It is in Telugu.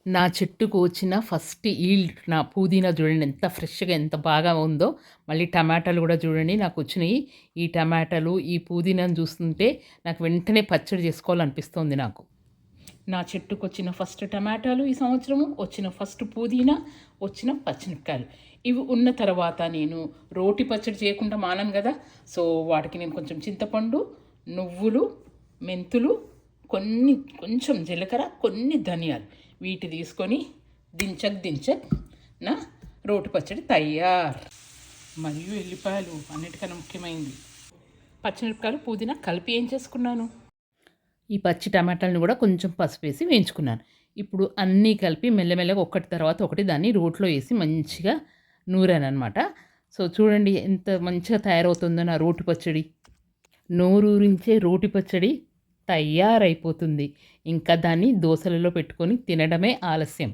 నా చెట్టుకు వచ్చిన ఫస్ట్ ఈల్డ్ నా పుదీనా చూడండి ఎంత ఫ్రెష్‌గా ఎంత బాగా ఉందో. మళ్ళీ టమాటాలు కూడా చూడండి నాకొచ్చినాయి. ఈ టమాటాలు, ఈ పుదీనాను చూస్తుంటే నాకు వెంటనే పచ్చడి చేసుకోవాలనిపిస్తోంది నాకు. నా చెట్టుకొచ్చిన ఫస్ట్ టమాటాలు ఈ సంవత్సరము, వచ్చిన ఫస్ట్ పుదీనా, వచ్చిన పచ్చిమిరపకాయలు. ఇవి ఉన్న తర్వాత నేను రోటి పచ్చడి చేయకుండా మానను కదా! సో, వాటికి నేను కొంచెం చింతపండు, నువ్వులు, మెంతులు, కొంచెం జీలకర్ర, కొన్ని ధనియాలు వీటి తీసుకొని దించక్ నా రోటి పచ్చడి తయారు. మరియు ఎల్లిపాయలు అన్నిటికన్నా ముఖ్యమైనది. పచ్చిమిరపకాయలు, పుదీనా కలిపి ఏం చేసుకున్నాను. ఈ పచ్చి టమాటాలను కూడా కొంచెం పసుపు వేసి వేయించుకున్నాను. ఇప్పుడు అన్నీ కలిపి మెల్లమెల్లగా ఒకటి తర్వాత ఒకటి దాన్ని రోట్లో వేసి మంచిగా నూరాననమాట. సో, చూడండి ఎంత మంచిగా తయారవుతుందో నా రోటి పచ్చడి. నోరూరించే రోటి పచ్చడి తయారైపోతుంది. ఇంకా దాన్ని దోసలలో పెట్టుకొని తినడమే ఆలస్యం.